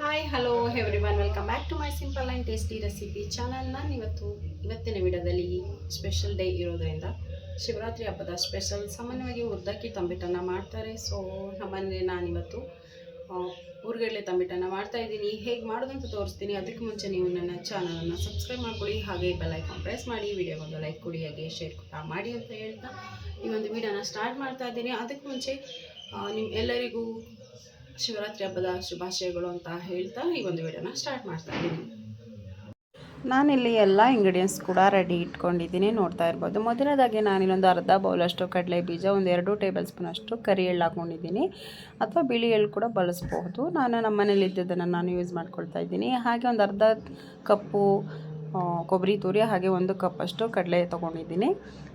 Hi hello everyone, welcome back to my simple and tasty recipe channel. ನಾನು ಇವತ್ತಿನ ವಿಡಿಯೋದಲ್ಲಿ special day ಇರೋದ್ರಿಂದ ಶಿವರಾತ್ರಿ ಹಬ್ಬದ ಸ್ಪೆಷಲ್ ಸಾಮಾನ್ಯವಾಗಿ ಉದ್ದಕ್ಕಿ ತಂಬಿಟ್ಟನ್ನು ಮಾಡ್ತಾರೆ. ಸೊ ನಮ್ಮಲ್ಲಿ ನಾನಿವತ್ತು ಊರ್ಗಡ್ಲೆ ತಂಬಿಟ್ಟನ್ನು ಮಾಡ್ತಾಯಿದ್ದೀನಿ. ಹೇಗೆ ಮಾಡೋದಂತ ತೋರಿಸ್ತೀನಿ. ಅದಕ್ಕೆ ಮುಂಚೆ ನೀವು ನನ್ನ ಚಾನಲನ್ನು ಸಬ್ಸ್ಕ್ರೈಬ್ ಮಾಡ್ಕೊಳ್ಳಿ, ಹಾಗೆ ಬೆಲ್ ಐಕಾನ್ ಪ್ರೆಸ್ ಮಾಡಿ, ವಿಡಿಯೋಗೊಂದು ಲೈಕ್ ಕೊಡಿ, ಹಾಗೆ ಶೇರ್ ಕೂಡ ಮಾಡಿ ಅಂತ ಹೇಳ್ತಾ ಈ ಒಂದು ವಿಡಿಯೋನ ಸ್ಟಾರ್ಟ್ ಮಾಡ್ತಾ ಇದ್ದೀನಿ. ಅದಕ್ಕೆ ಮುಂಚೆ ನಿಮ್ಮ ಎಲ್ಲರಿಗೂ ಶಿವರಾತ್ರಿ ಹಬ್ಬದ ಶುಭಾಶಯಗಳು ಅಂತ ಹೇಳ್ತಾ ಈ ಒಂದು ವಿಡಿಯೋನ ಸ್ಟಾರ್ಟ್ ಮಾಡ್ತಾ ಇದ್ದೀನಿ. ನಾನಿಲ್ಲಿ ಎಲ್ಲ ಇಂಗ್ರೀಡಿಯೆಂಟ್ಸ್ ಕೂಡ ರೆಡಿ ಇಟ್ಕೊಂಡಿದ್ದೀನಿ, ನೋಡ್ತಾ ಇರ್ಬೋದು. ಮೊದಲನೇದಾಗಿ ನಾನಿಲ್ಲೊಂದು ಅರ್ಧ ಬೌಲಷ್ಟು ಕಡಲೆ ಬೀಜ, ಒಂದು 2 ಟೇಬಲ್ ಸ್ಪೂನ್ ಅಷ್ಟು ಕರಿ ಎಳ್ಳು ಹಾಕ್ಕೊಂಡಿದ್ದೀನಿ, ಅಥವಾ ಬಿಳಿ ಎಳ್ಳು ಕೂಡ ಬಳಸ್ಬೋದು. ನಮ್ಮ ಮನೇಲಿ ಇದ್ದದನ್ನು ನಾನು ಯೂಸ್ ಮಾಡ್ಕೊಳ್ತಾ ಇದ್ದೀನಿ. ಹಾಗೆ ಒಂದು ಅರ್ಧ ಕಪ್ಪು ಕೊಬ್ಬರಿ ತುರಿ, ಹಾಗೆ 1 ಕಪ್ಪಷ್ಟು ಕಡಲೆ ತೊಗೊಂಡಿದ್ದೀನಿ.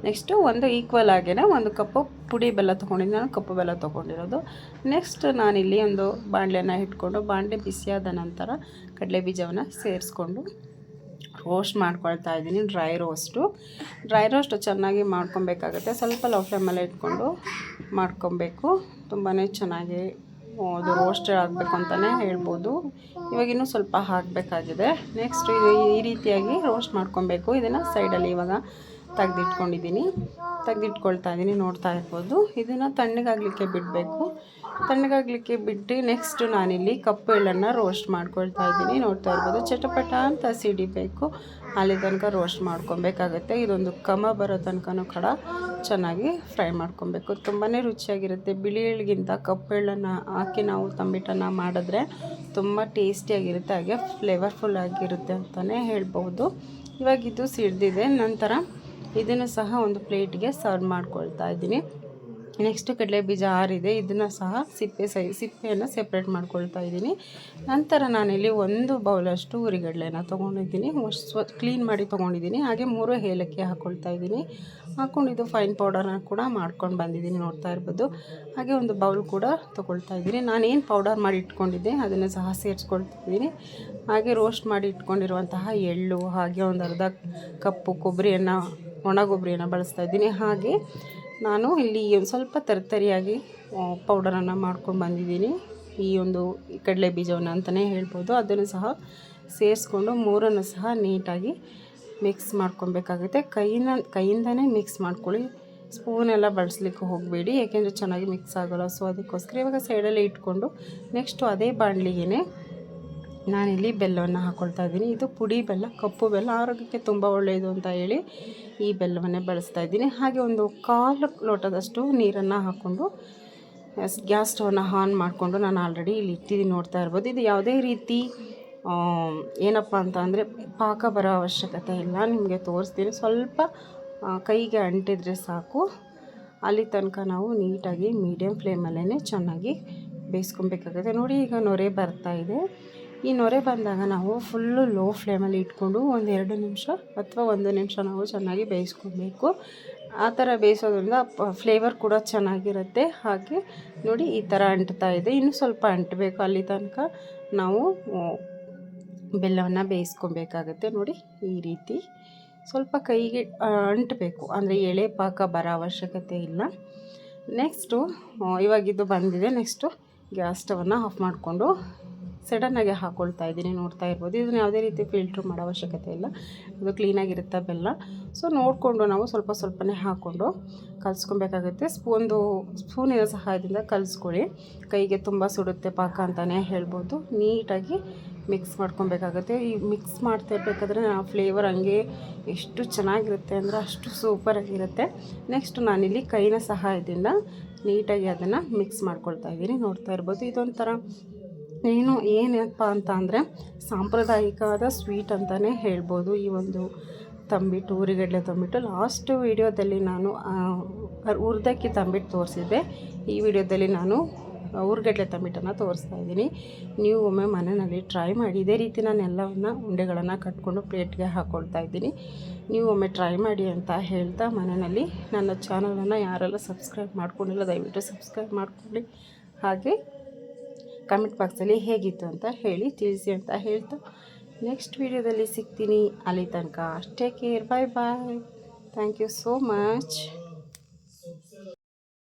ನೆಕ್ಸ್ಟು ಒಂದು ಈಕ್ವಲ್ ಆಗೇ 1 ಕಪ್ಪು ಪುಡಿ ಬೆಲ್ಲ ತೊಗೊಂಡಿದ್ದೀನಿ, ನಾನು ಕಪ್ಪು ಬೆಲ್ಲ ತೊಗೊಂಡಿರೋದು. ನೆಕ್ಸ್ಟ್ ನಾನಿಲ್ಲಿ ಒಂದು ಬಾಣಲೆಯನ್ನು ಇಟ್ಕೊಂಡು, ಬಾಣಲೆ ಬಿಸಿಯಾದ ನಂತರ ಕಡಲೆ ಬೀಜವನ್ನು ಸೇರಿಸ್ಕೊಂಡು ರೋಸ್ಟ್ ಮಾಡ್ಕೊಳ್ತಾ ಇದ್ದೀನಿ. ಡ್ರೈ ರೋಸ್ಟ್ ಚೆನ್ನಾಗಿ ಮಾಡ್ಕೊಬೇಕಾಗುತ್ತೆ. ಸ್ವಲ್ಪ ಲೋ ಫ್ಲೇಮಲ್ಲೇ ಇಟ್ಕೊಂಡು ಮಾಡ್ಕೊಬೇಕು. ತುಂಬಾ ಚೆನ್ನಾಗಿ ಅದು ರೋಸ್ಟ್ ಆಗಬೇಕು ಅಂತಲೇ ಹೇಳ್ಬೋದು. ಇವಾಗಿನ್ನೂ ಸ್ವಲ್ಪ ಹಾಕಬೇಕಾಗಿದೆ. ನೆಕ್ಸ್ಟ್ ಈ ರೀತಿಯಾಗಿ ರೋಸ್ಟ್ ಮಾಡ್ಕೊಬೇಕು. ಇದನ್ನು ಸೈಡಲ್ಲಿ ಇವಾಗ ತೆಗೆದಿಟ್ಕೊಳ್ತಾ ಇದ್ದೀನಿ, ನೋಡ್ತಾ ಇರ್ಬೋದು. ಇದನ್ನು ತಣ್ಣಗಾಗಲಿಕ್ಕೆ ಬಿಡಬೇಕು. ತಣ್ಣಗಾಗಲಿಕ್ಕೆ ಬಿಟ್ಟು ನೆಕ್ಸ್ಟ್ ನಾನಿಲ್ಲಿ ಕಪ್ಪು ಎಳ್ಳನ್ನು ರೋಸ್ಟ್ ಮಾಡ್ಕೊಳ್ತಾ ಇದ್ದೀನಿ, ನೋಡ್ತಾ ಇರ್ಬೋದು. ಚಟಪಟ ಅಂತ ಸಿಡಿಬೇಕು, ಅಲ್ಲಿ ತನಕ ರೋಸ್ಟ್ ಮಾಡ್ಕೊಬೇಕಾಗತ್ತೆ. ಇದೊಂದು ಘಮ ಬರೋ ತನಕನೂ ಕೂಡ ಚೆನ್ನಾಗಿ ಫ್ರೈ ಮಾಡ್ಕೊಬೇಕು. ತುಂಬಾ ರುಚಿಯಾಗಿರುತ್ತೆ. ಬಿಳಿ ಎಳ್ಳಿಗಿಂತ ಕಪ್ಪು ಎಳ್ಳನ್ನು ಹಾಕಿ ನಾವು ತಂಬಿಟ್ಟನ್ನು ಮಾಡಿದ್ರೆ ತುಂಬ ಟೇಸ್ಟಿಯಾಗಿರುತ್ತೆ, ಹಾಗೆ ಫ್ಲೇವರ್ಫುಲ್ ಆಗಿರುತ್ತೆ ಅಂತಲೇ ಹೇಳ್ಬೋದು. ಇವಾಗ ಇದು ಸಿಡ್ದಿದೆ. ನಂತರ ಇದನ್ನು ಸಹ ಒಂದು ಪ್ಲೇಟ್ಗೆ ಸರ್ವ್ ಮಾಡ್ಕೊಳ್ತಾ ಇದ್ದೀನಿ. ನೆಕ್ಸ್ಟ್ ಕಡಲೆ ಬೀಜ ಆರಿದೆ, ಇದನ್ನು ಸಹ ಸಿಪ್ಪೆಯನ್ನು ಸೆಪ್ರೇಟ್ ಮಾಡ್ಕೊಳ್ತಾ ಇದ್ದೀನಿ. ನಂತರ ನಾನಿಲ್ಲಿ 1 ಬೌಲಷ್ಟು ಹುರಿಗಡಲೆನ ತೊಗೊಂಡಿದ್ದೀನಿ, ಕ್ಲೀನ್ ಮಾಡಿ ತೊಗೊಂಡಿದ್ದೀನಿ. ಹಾಗೆ 3 ಏಲಕ್ಕಿ ಹಾಕ್ಕೊಳ್ತಾ ಇದ್ದೀನಿ. ಹಾಕ್ಕೊಂಡಿದ್ದು ಫೈನ್ ಪೌಡರ್ನ ಕೂಡ ಮಾಡ್ಕೊಂಡು ಬಂದಿದ್ದೀನಿ, ನೋಡ್ತಾ ಇರ್ಬೋದು. ಹಾಗೆ ಒಂದು ಬೌಲ್ ಕೂಡ ತೊಗೊಳ್ತಾ ಇದ್ದೀನಿ. ನಾನೇನು ಪೌಡರ್ ಮಾಡಿ ಇಟ್ಕೊಂಡಿದ್ದೆ ಅದನ್ನು ಸಹ ಸೇರಿಸ್ಕೊಳ್ತಾ ಇದ್ದೀನಿ. ಹಾಗೆ ರೋಸ್ಟ್ ಮಾಡಿ ಇಟ್ಕೊಂಡಿರುವಂತಹ ಎಳ್ಳು, ಹಾಗೆ ಒಂದು ಅರ್ಧ ಕಪ್ಪು ಒಣ ಕೊಬ್ಬರಿಯನ್ನು ಬಳಸ್ತಾ ಇದ್ದೀನಿ. ಹಾಗೆ ನಾನು ಇಲ್ಲಿ ಒಂದು ಸ್ವಲ್ಪ ತರಿಯಾಗಿ ಪೌಡರನ್ನು ಮಾಡ್ಕೊಂಡು ಬಂದಿದ್ದೀನಿ, ಈ ಒಂದು ಕಡಲೆ ಬೀಜವನ್ನು ಅಂತಲೇ ಹೇಳ್ಬೋದು. ಅದನ್ನು ಸಹ ಸೇರಿಸ್ಕೊಂಡು 3 ಸಹ ನೀಟಾಗಿ ಮಿಕ್ಸ್ ಮಾಡ್ಕೊಬೇಕಾಗುತ್ತೆ. ಕೈಯಿಂದನೇ ಮಿಕ್ಸ್ ಮಾಡ್ಕೊಳ್ಳಿ, ಸ್ಪೂನೆಲ್ಲ ಬಳಸಲಿಕ್ಕೆ ಹೋಗಬೇಡಿ, ಏಕೆಂದರೆ ಚೆನ್ನಾಗಿ ಮಿಕ್ಸ್ ಆಗೋಲ್ಲ. ಸೊ ಅದಕ್ಕೋಸ್ಕರ ಇವಾಗ ಸೈಡಲ್ಲೇ ಇಟ್ಕೊಂಡು ನೆಕ್ಸ್ಟು ಅದೇ ಬಾಣಲಿಗೆ ನಾನಿಲ್ಲಿ ಬೆಲ್ಲವನ್ನು ಹಾಕ್ಕೊಳ್ತಾ ಇದ್ದೀನಿ. ಇದು ಪುಡಿ ಬೆಲ್ಲ, ಕಪ್ಪು ಬೆಲ್ಲ, ಆರೋಗ್ಯಕ್ಕೆ ತುಂಬ ಒಳ್ಳೆಯದು ಅಂತ ಹೇಳಿ ಈ ಬೆಲ್ಲವನ್ನೇ ಬಳಸ್ತಾ ಇದ್ದೀನಿ. ಹಾಗೆ ಒಂದು 1/4 ಲೋಟದಷ್ಟು ನೀರನ್ನು ಹಾಕ್ಕೊಂಡು ಗ್ಯಾಸ್ ಸ್ಟವನ್ನು ಆನ್ ಮಾಡಿಕೊಂಡು ನಾನು ಆಲ್ರೆಡಿ ಇಲ್ಲಿ ಇಟ್ಟಿದ್ದೀನಿ, ನೋಡ್ತಾ ಇರ್ಬೋದು. ಇದು ಯಾವುದೇ ರೀತಿ ಏನಪ್ಪ ಅಂತ ಅಂದರೆ ಪಾಕ ಬರೋ ಅವಶ್ಯಕತೆ ಇಲ್ಲ. ನಿಮಗೆ ತೋರಿಸ್ತೀನಿ. ಸ್ವಲ್ಪ ಕೈಗೆ ಅಂಟಿದ್ರೆ ಸಾಕು. ಅಲ್ಲಿ ತನಕ ನಾವು ನೀಟಾಗಿ ಮೀಡಿಯಮ್ ಫ್ಲೇಮಲ್ಲೇ ಚೆನ್ನಾಗಿ ಬೇಯಿಸ್ಕೊಬೇಕಾಗುತ್ತೆ. ನೋಡಿ, ಈಗ ನೊರೆ ಬರ್ತಾ ಇದೆ. ಈ ನೊರೆ ಬಂದಾಗ ನಾವು ಫುಲ್ಲು ಲೋ ಫ್ಲೇಮಲ್ಲಿ ಇಟ್ಕೊಂಡು ಒಂದು 2 ನಿಮಿಷ ಅಥವಾ 1 ನಿಮಿಷ ನಾವು ಚೆನ್ನಾಗಿ ಬೇಯಿಸ್ಕೊಬೇಕು. ಆ ಥರ ಬೇಯಿಸೋದ್ರಿಂದ ಫ್ಲೇವರ್ ಕೂಡ ಚೆನ್ನಾಗಿರುತ್ತೆ. ಹಾಗೆ ನೋಡಿ, ಈ ಥರ ಅಂಟ್ತಾ ಇದೆ. ಇನ್ನೂ ಸ್ವಲ್ಪ ಅಂಟಬೇಕು. ಅಲ್ಲಿ ತನಕ ನಾವು ಬೆಲ್ಲವನ್ನು ಬೇಯಿಸ್ಕೊಬೇಕಾಗತ್ತೆ. ನೋಡಿ, ಈ ರೀತಿ ಸ್ವಲ್ಪ ಕೈಗೆ ಅಂಟಬೇಕು, ಅಂದರೆ ಎಳೆ ಪಾಕ ಬರೋ ಅವಶ್ಯಕತೆ ಇಲ್ಲ. ನೆಕ್ಸ್ಟು ಇವಾಗಿದ್ದು ಬಂದಿದೆ. ನೆಕ್ಸ್ಟು ಗ್ಯಾಸ್ ಸ್ಟವನ್ನು ಆಫ್ ಮಾಡಿಕೊಂಡು ಸಡನ್ನಾಗಿ ಹಾಕ್ಕೊಳ್ತಾ ಇದ್ದೀನಿ, ನೋಡ್ತಾ ಇರ್ಬೋದು. ಇದನ್ನು ಯಾವುದೇ ರೀತಿ ಫಿಲ್ಟ್ರ್ ಮಾಡೋ ಅವಶ್ಯಕತೆ ಇಲ್ಲ, ಇದು ಕ್ಲೀನಾಗಿರುತ್ತೆ ಬೆಲ್ಲ. ಸೊ ನೋಡಿಕೊಂಡು ನಾವು ಸ್ವಲ್ಪನೇ ಹಾಕ್ಕೊಂಡು ಕಲಿಸ್ಕೊಬೇಕಾಗುತ್ತೆ. ಸ್ಪೂನಿನ ಸಹಾಯದಿಂದ ಕಲಿಸ್ಕೊಳ್ಳಿ. ಕೈಗೆ ತುಂಬ ಸುಡುತ್ತೆ ಪಾಕ ಅಂತಲೇ ಹೇಳ್ಬೋದು. ನೀಟಾಗಿ ಮಿಕ್ಸ್ ಮಾಡ್ಕೊಬೇಕಾಗುತ್ತೆ. ಈ ಮಿಕ್ಸ್ ಮಾಡ್ತಾ ಇರಬೇಕಾದ್ರೆ ಆ ಫ್ಲೇವರ್ ಹಂಗೆ ಎಷ್ಟು ಚೆನ್ನಾಗಿರುತ್ತೆ ಅಂದರೆ ಅಷ್ಟು ಸೂಪರಾಗಿರುತ್ತೆ. ನೆಕ್ಸ್ಟ್ ನಾನಿಲ್ಲಿ ಕೈನ ಸಹಾಯದಿಂದ ನೀಟಾಗಿ ಅದನ್ನು ಮಿಕ್ಸ್ ಮಾಡ್ಕೊಳ್ತಾ ಇದ್ದೀನಿ, ನೋಡ್ತಾ ಇರ್ಬೋದು. ಇದೊಂಥರ ಏನಪ್ಪ ಅಂತ ಅಂದರೆ ಸಾಂಪ್ರದಾಯಿಕವಾದ ಸ್ವೀಟ್ ಅಂತಲೇ ಹೇಳ್ಬೋದು. ಈ ಒಂದು ತಂಬಿಟ್ಟು, ಹುರಿಗಡಲೆ ತಂಬಿಟ್ಟು ಲಾಸ್ಟ್ ವೀಡಿಯೋದಲ್ಲಿ ನಾನು ಹುರಿದಕ್ಕಿ ತಂಬಿಟ್ಟು ತೋರಿಸಿದ್ದೆ. ಈ ವಿಡಿಯೋದಲ್ಲಿ ನಾನು ಹುರಿಗಡಲೆ ತಂಬಿಟ್ಟನ್ನು ತೋರಿಸ್ತಾ ಇದ್ದೀನಿ. ನೀವು ಒಮ್ಮೆ ಮನೆಯಲ್ಲಿ ಟ್ರೈ ಮಾಡಿ. ಇದೇ ರೀತಿ ನಾನು ಎಲ್ಲವನ್ನು ಉಂಡೆಗಳನ್ನು ಕಟ್ಕೊಂಡು ಪ್ಲೇಟ್ಗೆ ಹಾಕ್ಕೊಳ್ತಾ ಇದ್ದೀನಿ. ನೀವು ಒಮ್ಮೆ ಟ್ರೈ ಮಾಡಿ ಅಂತ ಹೇಳ್ತಾ, ಮನೆಯಲ್ಲಿ ನನ್ನ ಚಾನಲನ್ನು ಯಾರೆಲ್ಲ ಸಬ್ಸ್ಕ್ರೈಬ್ ಮಾಡ್ಕೊಂಡಿಲ್ಲ ದಯವಿಟ್ಟು ಸಬ್ಸ್ಕ್ರೈಬ್ ಮಾಡ್ಕೊಳ್ಳಿ. ಹಾಗೆ ಕಮೆಂಟ್ ಬಾಕ್ಸಲ್ಲಿ ಹೇಗಿತ್ತು ಅಂತ ತಿಳಿಸಿ ಅಂತ ಹೇಳ್ತಾ ನೆಕ್ಸ್ಟ್ ವೀಡಿಯೋದಲ್ಲಿ ಸಿಗ್ತೀನಿ. ಅಲ್ಲಿ ತನಕ take care, bye. Thank you so much.